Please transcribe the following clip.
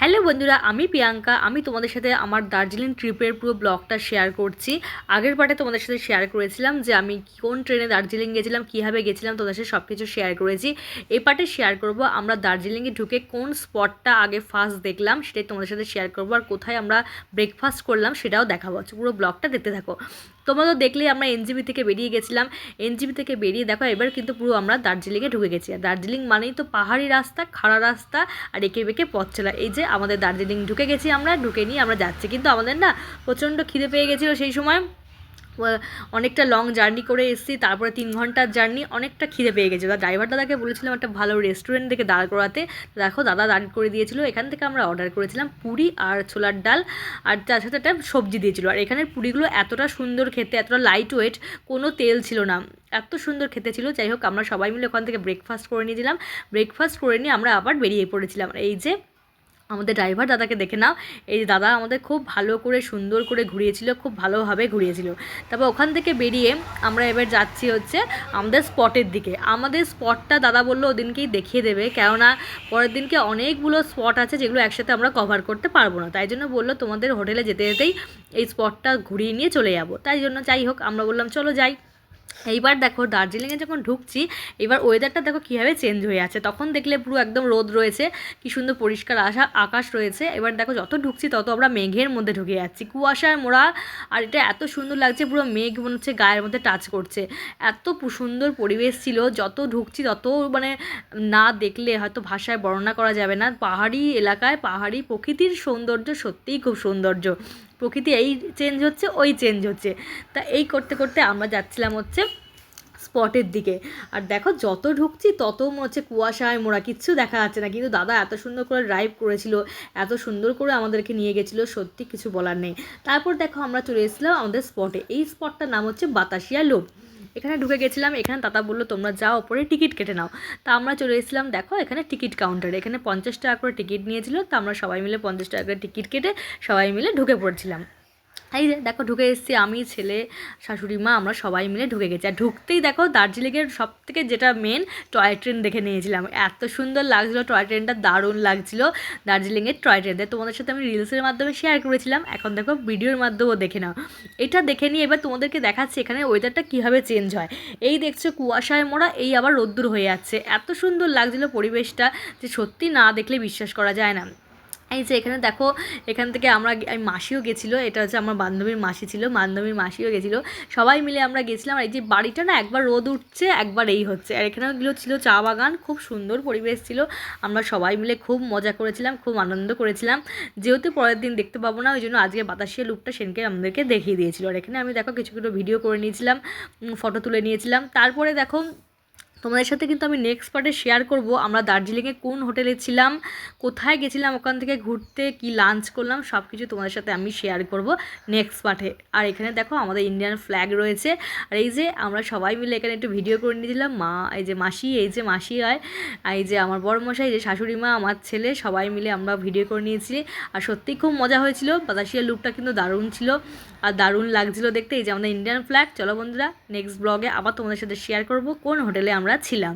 Hello বন্ধুরা, আমি প্রিয়াঙ্কা। আমি তোমাদের সাথে আমার দার্জিলিং ট্রিপের পুরো ব্লগটা শেয়ার করছি। আগের পার্টে তোমাদের সাথে শেয়ার করেছিলাম যে আমি কোন ট্রেনে দার্জিলিং গেছিলাম, কীভাবে গেছিলাম, তোমাদের সাথে সব কিছু শেয়ার করেছি। এই পার্টে শেয়ার করব আমরা দার্জিলিংয়ে ঢুকে কোন স্পটটা আগে ফার্স্ট দেখলাম, সেটাই তোমাদের সাথে শেয়ার করবো। আর কোথায় আমরা ব্রেকফাস্ট করলাম সেটাও দেখাবো। পুরো ব্লগটা দেখতে থাকো। তোমরা তো দেখলেই আমরা এনজিবি থেকে বেরিয়ে গেছিলাম। এনজিবি থেকে বেরিয়ে দেখো এবার কিন্তু পুরো আমরা দার্জিলিংয়ে ঢুকে গেছি। আর দার্জিলিং মানেই তো পাহাড়ি রাস্তা, খাড়া রাস্তা আর এঁকে বেঁকে পথ চলা। এই যে আমাদের দার্জিলিং ঢুকে গেছি, আমরা ঢুকে নিয়ে আমরা যাচ্ছি। কিন্তু আমাদের না প্রচণ্ড খিদে পেয়ে গেছিলো সেই সময়। অনেকটা লং জার্নি করে এসেছি, তারপরে 3 ঘন্টার জার্নি, অনেকটা খিদে পেয়ে গেছিলো। ড্রাইভার দাদাকে বলেছিলাম একটা ভালো রেস্টুরেন্ট থেকে দাঁড় করাতে। দেখো দাদা দাঁড় করে দিয়েছিলো। এখান থেকে আমরা অর্ডার করেছিলাম পুরি আর ছোলার ডাল, আর তার সাথে একটা সবজি দিয়েছিলো। আর এখানের পুরিগুলো এতটা সুন্দর খেতে, এতটা লাইট ওয়েট, কোনো তেল ছিল না, এত সুন্দর খেতে ছিল। যাই হোক আমরা সবাই মিলে ওখান থেকে ব্রেকফাস্ট করে নিয়েছিলাম। ব্রেকফাস্ট করে নিয়ে আমরা আবার বেরিয়ে পড়েছিলাম। এই যে আমাদের ড্রাইভার দাদাকে দেখে নাও, এই দাদা আমাদের খুব ভালো করে সুন্দর করে ঘুরিয়েছিল, খুব ভালোভাবে ঘুরিয়েছিল। তারপর ওখান থেকে বেরিয়ে আমরা এবার যাচ্ছি হচ্ছে আমাদের স্পটের দিকে। আমাদের স্পটটা দাদা বললো ওদিনকেই দেখিয়ে দেবে, কেননা পরের দিনকে অনেকগুলো স্পট আছে যেগুলো একসাথে আমরা কভার করতে পারবো না। তাই জন্য বললো তোমাদের হোটেলে যেতে যেতেই এই স্পটটা ঘুরিয়ে নিয়ে চলে যাবো। তাই জন্য যাই হোক আমরা বললাম চলো যাই। এইবার দেখো দার্জিলিংয়ে যখন ঢুকছি, এবার ওয়েদারটা দেখো কীভাবে চেঞ্জ হয়ে আছে। তখন দেখলে পুরো একদম রোদ রয়েছে, কি সুন্দর পরিষ্কার আকাশ রয়েছে। এবার দেখো যত ঢুকছি তত আমরা মেঘের মধ্যে ঢুকে যাচ্ছি, কুয়াশায় মোড়া। আর এটা এত সুন্দর লাগছে, পুরো মেঘ মনে হচ্ছে গায়ের মধ্যে টাচ করছে। এত সুন্দর পরিবেশ ছিল, যত ঢুকছি তত মানে না দেখলে হয়তো ভাষায় বর্ণনা করা যাবে না। পাহাড়ি এলাকায় পাহাড়ি প্রকৃতির সৌন্দর্য সত্যিই খুব সৌন্দর্য। প্রকৃতি এই চেঞ্জ হচ্ছে, ওই চেঞ্জ হচ্ছে। তা এই করতে করতে আমরা যাচ্ছিলাম হচ্ছে স্পটের দিকে। আর দেখো যত ঢুকছি তত মনে হচ্ছে কুয়াশায় মোড়া, কিচ্ছু দেখা যাচ্ছে না। কিন্তু দাদা এত সুন্দর করে ড্রাইভ করেছিল, এত সুন্দর করে আমাদেরকে নিয়ে গেছিলো, সত্যি কিছু বলার নেই। তারপর দেখো আমরা চলে এসেছিলাম আমাদের স্পটে। এই স্পটটার নাম হচ্ছে বাতাসিয়া লোভ। এখানে ঢুকে গেছিলাম। এখানে দাদা বললো তোমরা যাও ওপরে টিকিট কেটে নাও। তা আমরা চলে এসেছিলাম দেখো এখানে টিকিট কাউন্টারে। এখানে 50 টাকা করে টিকিট নিয়েছিল। তা আমরা সবাই মিলে 50 টাকা করে টিকিট কেটে সবাই মিলে ঢুকে পড়ছিলাম। এই যে দেখো ঢুকে এসেছি, আমি, ছেলে, শাশুড়ি মা, আমরা সবাই মিলে ঢুকে গেছি। আর ঢুকতেই দেখো দার্জিলিংয়ের সব থেকে যেটা মেন টয় ট্রেন দেখে নিয়েছিলাম। এত সুন্দর লাগছিলো টয় ট্রেনটা, দারুণ লাগছিলো দার্জিলিংয়ের টয় ট্রেনটা। তোমাদের সাথে আমি রিলসের মাধ্যমে শেয়ার করেছিলাম, এখন দেখো ভিডিওর মাধ্যমেও দেখে নাও। এটা দেখে নিয়ে এবার তোমাদেরকে দেখাচ্ছি এখানে ওয়েদারটা কীভাবে চেঞ্জ হয়। এই দেখছো কুয়াশায় মোড়া, এই আবার রোদ্দুর হয়ে যাচ্ছে। এত সুন্দর লাগছিলো পরিবেশটা যে সত্যি না দেখলে বিশ্বাস করা যায় না। এই যে এখানে দেখো, এখান থেকে আমি মাসিও গেছিলো। এটা হচ্ছে আমার বান্ধবীর মাসি ছিল, বান্ধবীর মাসিও গেছিলো। সবাই মিলে আমরা গেছিলাম। আর এই যে বাড়িটা না একবার রোদ উঠছে একবার এই হচ্ছে। আর এখানেগুলো ছিল চা বাগান, খুব সুন্দর পরিবেশ ছিল। আমরা সবাই মিলে খুব মজা করেছিলাম, খুব আনন্দ করেছিলাম। যেহেতু পরের দিন দেখতে পাবো না, ওই জন্য আজকে বাতাসিয়া লুকটা সেনকে আমাদেরকে দেখিয়ে দিয়েছিল। আর এখানে আমি দেখো কিছু ভিডিও করে নিয়েছিলাম, ফটো তুলে নিয়েছিলাম। তারপরে দেখো তোমাদের সাথে কিন্তু আমি নেক্সট পার্টে শেয়ার করব আমরা দার্জিলিংয়ে কোন হোটেলে ছিলাম, কোথায় গেছিলাম, ওখান থেকে ঘুরতে কি লাঞ্চ করলাম, সব কিছু তোমাদের সাথে আমি শেয়ার করব নেক্সট পার্টে। আর এখানে দেখো আমাদের ইন্ডিয়ান ফ্ল্যাগ রয়েছে। আর এই যে আমরা সবাই মিলে এখানে একটু ভিডিও করে নিয়েছিলাম। মা, এই যে মাসি, এই যে মাসি হয়, এই যে আমার বড় মশাই, এই যে শাশুড়ি মা, আমার ছেলে, সবাই মিলে আমরা ভিডিও করে নিয়েছি। আর সত্যিই খুব মজা হয়েছিল। বাতাসিয়া লুকটা কিন্তু দারুণ ছিল আর দারুণ লাগছিলো দেখতে। এই যে আমাদের ইন্ডিয়ান ফ্ল্যাগ। চলো বন্ধুরা নেক্সট ব্লগে আবার তোমাদের সাথে শেয়ার করব কোন হোটেলে আমরা ছিলাম।